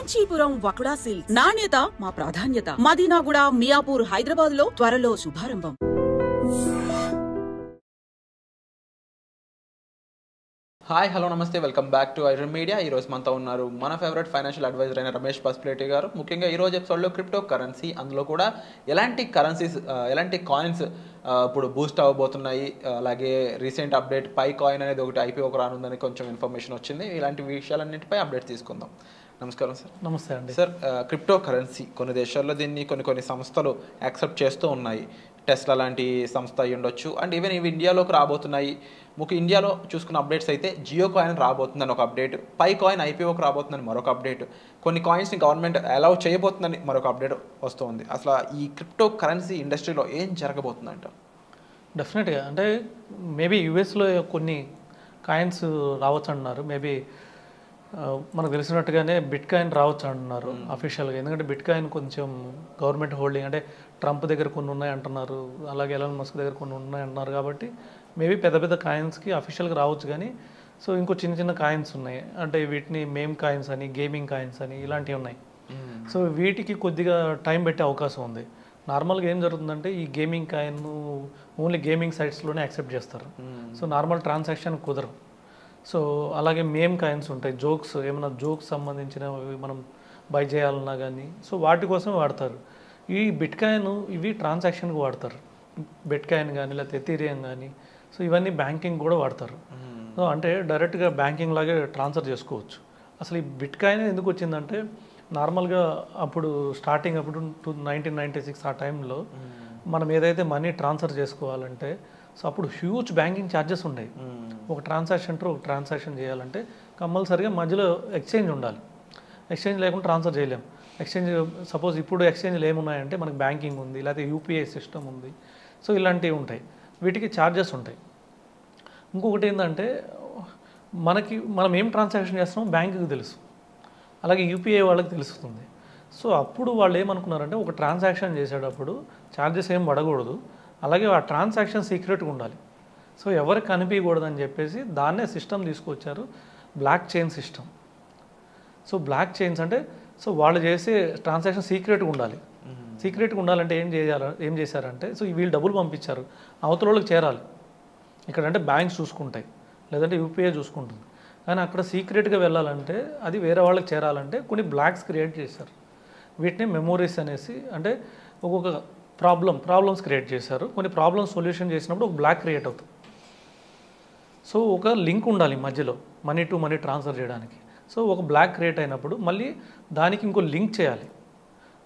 Kanchipuram వకుడా silks నాణ్యత మా ప్రాధాన్యత. మదీనాగూడ, మియాపూర్, హైదరాబాద్ లో త్వరలో శుభారంభం. హాయ్ హలో నమస్తే, welcome back to iron media. ఈరోజు మనతో ఉన్నారు మన ఫేవరెట్ ఫైనాన్షియల్ అడ్వైజర్ అయిన రమేష్ పసుపులేటి గారు. ముఖ్యంగా ఈరోజు ఎపిసోడ్లో క్రిప్టో కరెన్సీ, అందులో కూడా ఎలాంటి కరెన్సీస్, ఎలాంటి కాయిన్స్ ఇప్పుడు బూస్ట్ అవ్వబోతున్నాయి, అలాగే రీసెంట్ అప్డేట్ పై కాయిన్ అనేది ఒకటి ఐపీఓకి రానుందని కొంచెం ఇన్ఫర్మేషన్ వచ్చింది. ఇలాంటి విషయాలన్నింటిపై అప్డేట్ తీసుకుందాం. నమస్కారం సార్. నమస్తే అండి సార్. క్రిప్టో కరెన్సీ కొన్ని దేశాల్లో దీన్ని కొన్ని సంస్థలు యాక్సెప్ట్ చేస్తూ ఉన్నాయి. టెస్లా లాంటి సంస్థ అయి ఉండొచ్చు, అండ్ ఈవెన్ ఇవి ఇండియాలోకి రాబోతున్నాయి. ముఖ్య ఇండియాలో చూసుకున్న అప్డేట్స్ అయితే జియో కాయిన్ రాబోతుందని ఒక అప్డేట్, పై కాయిన్ ఐపీఓకి రాబోతుందని మరొక అప్డేట్, కొన్ని కాయిన్స్ని గవర్నమెంట్ అలౌ చేయబోతుందని మరొక అప్డేట్ వస్తుంది. అసలు ఈ క్రిప్టో కరెన్సీ ఇండస్ట్రీలో ఏం జరగబోతుందంట? డెఫినెట్గా అంటే మేబీ యూఎస్లో కొన్ని కాయిన్స్ రావచ్చు అంటున్నారు. మేబీ మనకు తెలిసినట్టుగానే బిట్ కాయిన్ రావచ్చు అంటున్నారు అఫీషియల్గా. ఎందుకంటే బిట్ కాయిన్ కొంచెం గవర్నమెంట్ హోల్డింగ్, అంటే ట్రంప్ దగ్గర కొన్ని ఉన్నాయి అంటున్నారు, అలాగే ఎలాన్ మస్క్ దగ్గర కొన్ని ఉన్నాయి అంటున్నారు. కాబట్టి మేబీ పెద్ద పెద్ద కాయిన్స్కి అఫీషియల్గా రావచ్చు. కానీ సో ఇంకో చిన్న చిన్న కాయిన్స్ ఉన్నాయి, అంటే వీటిని మేమ్ కాయిన్స్ అని, గేమింగ్ కాయిన్స్ అని ఇలాంటివి ఉన్నాయి. సో వీటికి కొద్దిగా టైం పెట్టే అవకాశం ఉంది. నార్మల్గా ఏం జరుగుతుందంటే ఈ గేమింగ్ కాయిన్ ఓన్లీ గేమింగ్ సైట్స్లోనే యాక్సెప్ట్ చేస్తారు. సో నార్మల్ ట్రాన్సాక్షన్ కుదరవు. సో అలాగే మేమ్ కాయిన్స్ ఉంటాయి, జోక్స్, ఏమైనా జోక్స్ సంబంధించినవి మనం బై చేయాలన్నా కానీ సో వాటి కోసం వాడతారు. ఈ బిట్ కాయిన్ ఇవి ట్రాన్సాక్షన్కి వాడతారు. బిట్ కాయిన్ కానీ లేకపోతే ఎథీరియం కానీ, సో ఇవన్నీ బ్యాంకింగ్ కూడా వాడతారు. సో అంటే డైరెక్ట్గా బ్యాంకింగ్ లాగే ట్రాన్స్ఫర్ చేసుకోవచ్చు. అసలు ఈ బిట్ కాయిన్ ఎందుకు వచ్చిందంటే నార్మల్గా అప్పుడు స్టార్టింగ్ అప్పుడు 1996 ఆ టైంలో మనం ఏదైతే మనీ ట్రాన్స్ఫర్ చేసుకోవాలంటే సో అప్పుడు హ్యూజ్ బ్యాంకింగ్ ఛార్జెస్ ఉండేవి. ఒక ట్రాన్సాక్షన్ చేయాలంటే కంపల్సరీగా మధ్యలో ఎక్స్చేంజ్ ఉండాలి. ఎక్స్చేంజ్ లేకుండా ట్రాన్స్ఫర్ చేయలేం. ఎక్స్చేంజ్ సపోజ్ ఇప్పుడు ఎక్స్చేంజ్లు ఏమున్నాయంటే మనకి బ్యాంకింగ్ ఉంది, లేకపోతే యూపీఐ సిస్టమ్ ఉంది, సో ఇలాంటివి ఉంటాయి. వీటికి ఛార్జెస్ ఉంటాయి. ఇంకొకటి ఏంటంటే మనం ఏం ట్రాన్సాక్షన్ చేస్తున్నామో బ్యాంకుకి తెలుసు, అలాగే యూపీఐ వాళ్ళకి తెలుస్తుంది. సో అప్పుడు వాళ్ళు ఏమనుకున్నారంటే ఒక ట్రాన్సాక్షన్ చేసేటప్పుడు ఛార్జెస్ ఏం పడకూడదు, అలాగే ఆ ట్రాన్సాక్షన్ సీక్రెట్గా ఉండాలి. సో ఎవరికి కనిపించకూడదని చెప్పేసి దాన్నే సిస్టమ్ తీసుకొచ్చారు, block chain system. So block chains అంటే సో వాళ్ళు చేసే ట్రాన్సాక్షన్ సీక్రెట్గా ఉండాలి. సీక్రెట్గా ఉండాలంటే ఏం చేశారంటే సో వీళ్ళు డబ్బులు పంపించారు, అవతల వాళ్ళకి చేరాలి. ఇక్కడంటే బ్యాంక్స్ చూసుకుంటాయి, లేదంటే యూపీఐ చూసుకుంటుంది. కానీ అక్కడ సీక్రెట్గా వెళ్ళాలంటే అది వేరే వాళ్ళకి చేరాలంటే కొన్ని బ్లాక్స్ క్రియేట్ చేశారు. వీటిని మెమోరీస్ అనేసి, అంటే ఒక్కొక్క ప్రాబ్లమ్స్ క్రియేట్ చేశారు. కొన్ని ప్రాబ్లమ్స్ సొల్యూషన్ చేసినప్పుడు ఒక బ్లాక్ క్రియేట్ అవుతుంది. సో ఒక లింక్ ఉండాలి మధ్యలో మనీ టు మనీ ట్రాన్స్ఫర్ చేయడానికి. సో ఒక బ్లాక్ క్రియేట్ అయినప్పుడు మళ్ళీ దానికి ఇంకో లింక్ చేయాలి,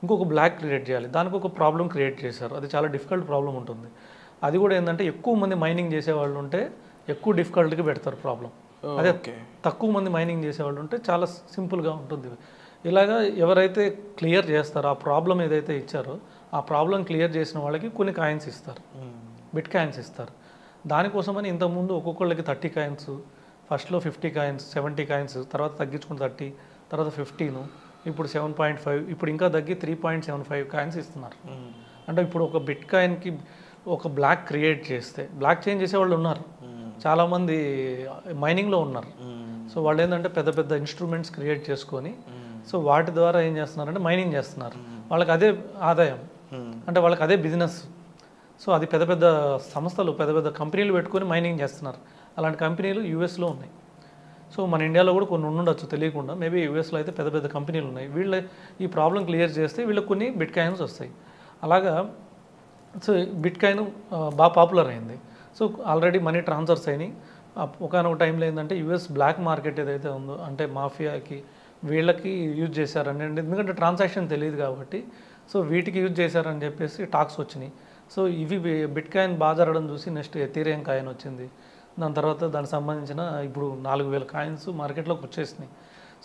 ఇంకొక బ్లాక్ క్రియేట్ చేయాలి, దానికి ఒక ప్రాబ్లం క్రియేట్ చేశారు. అది చాలా డిఫికల్ట్ ప్రాబ్లం ఉంటుంది. అది కూడా ఏంటంటే ఎక్కువ మంది మైనింగ్ చేసేవాళ్ళు ఉంటే ఎక్కువ డిఫికల్ట్గా పెడతారు ప్రాబ్లం. అదే తక్కువ మంది మైనింగ్ చేసేవాళ్ళు ఉంటే చాలా సింపుల్గా ఉంటుంది. ఇలాగా ఎవరైతే క్లియర్ చేస్తారో ఆ ప్రాబ్లం ఏదైతే ఇచ్చారో ఆ ప్రాబ్లం క్లియర్ చేసిన వాళ్ళకి కొన్ని కాయిన్స్ ఇస్తారు, బిట్ కాయిన్స్ ఇస్తారు. దానికోసమని ఇంతకుముందు ఒక్కొక్కళ్ళకి 30 కాయిన్స్, ఫస్ట్లో 50 కాయిన్స్, 70 కాయిన్స్, తర్వాత తగ్గించుకుని 30, తర్వాత 15, ఇప్పుడు 7.5, ఇప్పుడు ఇంకా తగ్గి 3.75 కాయిన్స్ ఇస్తున్నారు. అంటే ఇప్పుడు ఒక బిట్ కాయిన్కి ఒక బ్లాక్ క్రియేట్ చేస్తే, బ్లాక్ చేంజ్ చేసేవాళ్ళు ఉన్నారు, చాలామంది మైనింగ్లో ఉన్నారు. సో వాళ్ళు ఏంటంటే పెద్ద పెద్ద ఇన్స్ట్రుమెంట్స్ క్రియేట్ చేసుకొని సో వాటి ద్వారా ఏం చేస్తున్నారంటే మైనింగ్ చేస్తున్నారు. వాళ్ళకి అదే ఆదాయం, అంటే వాళ్ళకి అదే బిజినెస్. సో అది పెద్ద పెద్ద సంస్థలు, పెద్ద పెద్ద కంపెనీలు పెట్టుకొని మైనింగ్ చేస్తున్నారు. అలాంటి కంపెనీలు యూఎస్లో ఉన్నాయి. సో మన ఇండియాలో కూడా కొన్ని ఉండొచ్చు తెలియకుండా, మేబీ యూఎస్లో అయితే పెద్ద పెద్ద కంపెనీలు ఉన్నాయి. వీళ్ళ ఈ ప్రాబ్లం క్లియర్ చేస్తే వీళ్ళకి కొన్ని బిట్ కాయిన్స్ వస్తాయి. అలాగా సో బిట్ కాయిన్ బాగా పాపులర్ అయింది. సో ఆల్రెడీ మనీ ట్రాన్స్ఫర్స్ అయినాయి. ఒకనొక టైంలో ఏంటంటే యూఎస్ బ్లాక్ మార్కెట్ ఏదైతే ఉందో, అంటే మాఫియాకి వీళ్ళకి యూజ్ చేశారని, ఎందుకంటే ట్రాన్సాక్షన్ తెలియదు కాబట్టి సో వీటికి యూజ్ చేశారని చెప్పేసి టాక్స్ వచ్చినాయి. సో ఇవి బిట్ కాయిన్ బాగా జరగడం చూసి నెక్స్ట్ ఎథీరియం కాయిన్ వచ్చింది. దాని తర్వాత దానికి సంబంధించిన ఇప్పుడు 4000 కాయిన్స్ మార్కెట్లోకి వచ్చేసినాయి.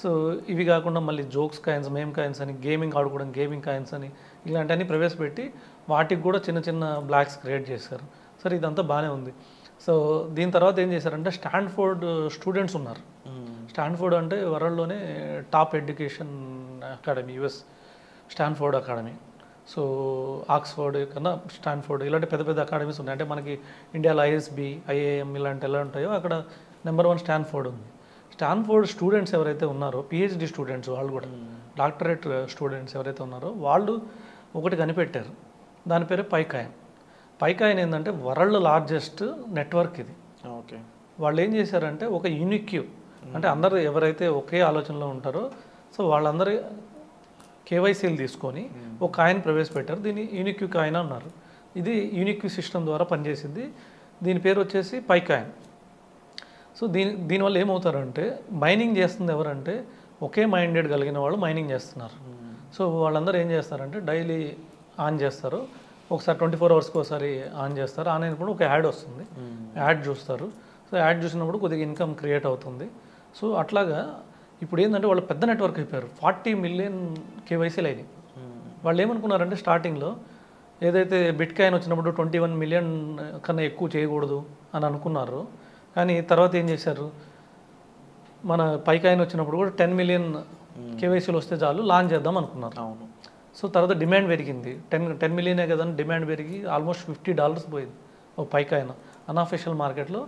సో ఇవి కాకుండా మళ్ళీ జోక్స్ కాయిన్స్, మేమ్ కాయిన్స్ అని, గేమింగ్ ఆడుకోవడం గేమింగ్ కాయిన్స్ అని ఇలాంటివన్నీ ప్రవేశపెట్టి వాటికి కూడా చిన్న చిన్న బ్లాక్స్ క్రియేట్ చేశారు. సరే ఇదంతా బాగానే ఉంది. సో దీని తర్వాత ఏం చేశారంటే స్టాన్ఫోర్డ్ స్టూడెంట్స్ ఉన్నారు. స్టాన్ఫోర్డ్ అంటే వరల్డ్లోనే top education academy, US Stanford academy. So Oxford కన్నా స్టాన్ఫోర్డ్ ఇలాంటి పెద్ద పెద్ద అకాడమీస్ ఉన్నాయి. అంటే మనకి ఇండియాలో ఐఎస్బి, ఐఏఎం ఇలాంటి ఎలా ఉంటాయో అక్కడ నెంబర్ 1 స్టాన్ఫోర్డ్ ఉంది. స్టాన్ఫోర్డ్ స్టూడెంట్స్ ఎవరైతే ఉన్నారో పిహెచ్డి స్టూడెంట్స్ వాళ్ళు కూడా డాక్టరేట్ స్టూడెంట్స్ ఎవరైతే ఉన్నారో వాళ్ళు ఒకటి కనిపెట్టారు. దాని పేరు పైకాయిన్. పైకాయిన్ ఏంటంటే వరల్డ్ లార్జెస్ట్ నెట్వర్క్ ఇది. ఓకే. వాళ్ళు ఏం చేశారంటే ఒక యూనిక్యూ, అంటే అందరూ ఎవరైతే ఒకే ఆలోచనలో ఉంటారో సో వాళ్ళందరూ కేవైసీలు తీసుకొని ఒక కాయిన్ ప్రవేశపెట్టారు. దీన్ని యూనిక్యూ కాయిన్ అన్నారు. ఇది యూనిక్యూ సిస్టమ్ ద్వారా పనిచేసింది. దీని పేరు వచ్చేసి పైకాయిన్. సో దీనివల్ల ఏమవుతారంటే మైనింగ్ చేస్తుంది ఎవరంటే ఒకే మైండెడ్ కలిగిన వాళ్ళు మైనింగ్ చేస్తున్నారు. సో వాళ్ళందరూ ఏం చేస్తారంటే డైలీ ఆన్ చేస్తారు, ఒకసారి 24 అవర్స్కి ఒకసారి ఆన్ చేస్తారు. ఆన్ అయినప్పుడు ఒక యాడ్ వస్తుంది, యాడ్ చూస్తారు. సో యాడ్ చూసినప్పుడు కొద్దిగా ఇన్కమ్ క్రియేట్ అవుతుంది. సో అట్లాగా ఇప్పుడు ఏంటంటే వాళ్ళు పెద్ద నెట్వర్క్ అయిపోయారు. 40 మిలియన్ కేవైసీలు అయినాయి. వాళ్ళు ఏమనుకున్నారంటే స్టార్టింగ్లో ఏదైతే బిట్ కాయిన్ వచ్చినప్పుడు 21 మిలియన్ కన్నా ఎక్కువ చేయకూడదు అని అనుకున్నారు. కానీ తర్వాత ఏం చేశారు, మన పైకాయిన్ వచ్చినప్పుడు కూడా 10 మిలియన్ కేవైసీలు వస్తే చాలు లాంచ్ చేద్దాం అనుకున్నారు. అవును. సో తర్వాత డిమాండ్ పెరిగింది. 10 మిలియనే కదా డిమాండ్ పెరిగి ఆల్మోస్ట్ $50 పోయింది ఒక పైకాయిన్. అన్అఫిషియల్ మార్కెట్లో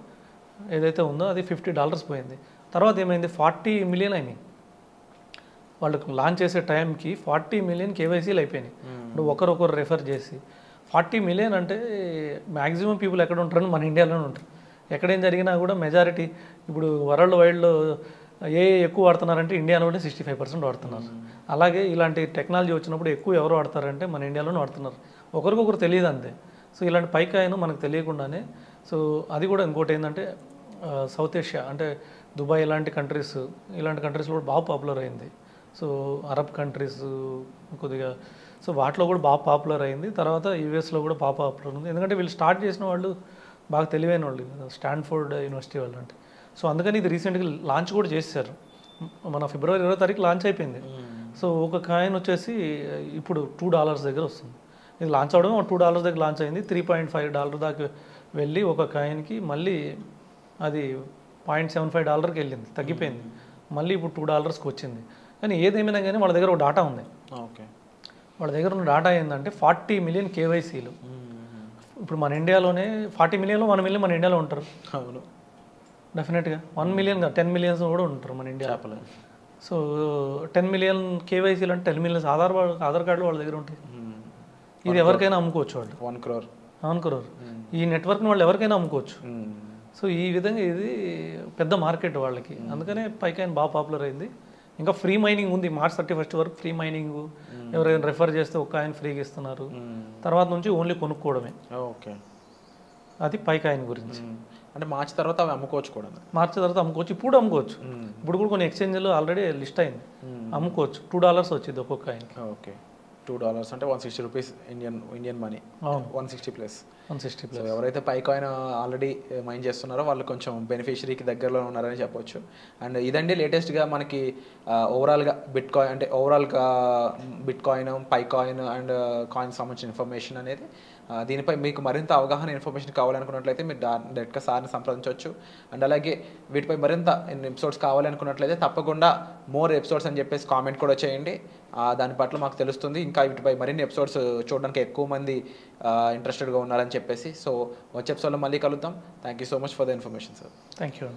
ఏదైతే ఉందో అది $50 పోయింది. తర్వాత ఏమైంది, 40 మిలియన్ అయినాయి. వాళ్ళకు లాంచ్ చేసే టైంకి 40 మిలియన్ కేవైసీలు అయిపోయినాయి. ఇప్పుడు ఒకరొకరు రెఫర్ చేసి 40 మిలియన్ అంటే మ్యాక్సిమం పీపుల్ ఎక్కడ ఉంటారని మన ఇండియాలోనే ఉంటారు. ఎక్కడేం జరిగినా కూడా మెజారిటీ ఇప్పుడు వరల్డ్ వైడ్లో ఎక్కువ వాడుతున్నారంటే ఇండియాలోనే 65% వాడుతున్నారు. అలాగే ఇలాంటి టెక్నాలజీ వచ్చినప్పుడు ఎక్కువ ఎవరు వాడతారంటే మన ఇండియాలోనే వాడుతున్నారు. ఒకరికొకరు తెలియదు అంతే. సో ఇలాంటి పైకాయిన్ మనకు తెలియకుండానే, సో అది కూడా ఇంకోటి ఏంటంటే సౌత్ ఏషియా అంటే దుబాయ్ ఇలాంటి కంట్రీస్లో కూడా బాగా పాపులర్ అయింది. సో అరబ్ కంట్రీస్ కొద్దిగా, సో వాటిలో కూడా బాగా పాపులర్ అయింది. తర్వాత యూఎస్లో కూడా బాగా పాపులర్ ఉంది. ఎందుకంటే వీళ్ళు స్టార్ట్ చేసిన వాళ్ళు బాగా తెలివైన వాళ్ళు, స్టాన్ఫోర్డ్ యూనివర్సిటీ వాళ్ళు అంటే. సో అందుకని ఇది రీసెంట్గా లాంచ్ కూడా చేశారు. మన ఫిబ్రవరి 20వ తారీఖు లాంచ్ అయిపోయింది. సో ఒక కాయిన్ వచ్చేసి ఇప్పుడు $2 దగ్గర వస్తుంది. ఇది లాంచ్ అవ్వడం $2 దగ్గర లాంచ్ అయింది. $3.5 దాకా వెళ్ళి ఒక కాయిన్కి మళ్ళీ అది $0.75కి వెళ్ళింది, తగ్గిపోయింది. మళ్ళీ ఇప్పుడు $2కి వచ్చింది. కానీ ఏదేమైనా కానీ వాళ్ళ దగ్గర ఒక డాటా ఉంది. ఓకే. వాళ్ళ దగ్గర ఉన్న డాటా ఏంటంటే 40 మిలియన్ కేవైసీలు. ఇప్పుడు మన ఇండియాలోనే 40 మిలియన్లో 1 మిలియన్ మన ఇండియాలో ఉంటారు. అవును, డెఫినెట్గా 1 మిలియన్గా 10 మిలియన్స్ కూడా ఉంటారు మన ఇండియా. సో 10 మిలియన్ కేవైసీలు అంటే 10 మిలియన్స్ ఆధార్ కార్డులు వాళ్ళ దగ్గర ఉంటాయి. ఇది ఎవరికైనా అమ్ముకోవచ్చు వాళ్ళు. 1 crore. 1 crore. ఈ నెట్వర్క్ని వాళ్ళు ఎవరికైనా అమ్ముకోవచ్చు. సో ఈ విధంగా ఇది పెద్ద మార్కెట్ వాళ్ళకి. అందుకనే పైకాయిన్ బాగా పాపులర్ అయింది. ఇంకా ఫ్రీ మైనింగ్ ఉంది. March 31 వరకు ఫ్రీ మైనింగ్, ఎవరైనా రెఫర్ చేస్తే ఒక కాయిన్ ఫ్రీగా ఇస్తున్నారు. తర్వాత నుంచి ఓన్లీ కొనుక్కోవడమే. ఓకే. అది పైకాయిన్ గురించి. అంటే మార్చి తర్వాత అవి అమ్ముకోవచ్చు కూడా. మార్చి తర్వాత అమ్ముకోవచ్చు, ఇప్పుడు అమ్ముకోవచ్చు. ఇప్పుడు కూడా కొన్ని ఎక్స్చేంజ్లో ఆల్రెడీ లిస్ట్ అయింది, అమ్ముకోవచ్చు. $2 వచ్చింది ఒక్కొక్క కాయిన్. ఓకే. $2 అంటే 160 rupees Indian money. 160 plus. So ఎవరైతే పైకాయిన్ ఆల్రెడీ మైన్ చేస్తున్నారో వాళ్ళు కొంచెం బెనిఫిషరీకి దగ్గరలో ఉన్నారని చెప్పొచ్చు. అండ్ ఇదండి లేటెస్ట్గా మనకి ఓవరాల్గా బిట్ కాయిన్, పైకాయిన్ అండ్ కాయిన్ సంబంధించిన ఇన్ఫర్మేషన్ అనేది. దీనిపై మీకు మరింత అవగాహన ఇన్ఫర్మేషన్ కావాలనుకున్నట్లయితే మీరు డైరెక్ట్గా సార్ని సంప్రదించవచ్చు. అండ్ అలాగే వీటిపై మరింత ఎపిసోడ్స్ కావాలనుకున్నట్లయితే తప్పకుండా మోర్ ఎపిసోడ్స్ అని చెప్పేసి కామెంట్ కూడా చేయండి. దాని పట్ల మాకు తెలుస్తుంది ఇంకా వీటిపై మరిన్ని ఎపిసోడ్స్ చూడడానికి ఎక్కువ మంది ఇంట్రెస్టెడ్గా ఉన్నారని చెప్పేసి. సో వచ్చే ఎపిసోడ్లో మళ్ళీ కలుద్దాం. Thank you so much for the information sir. Thank you.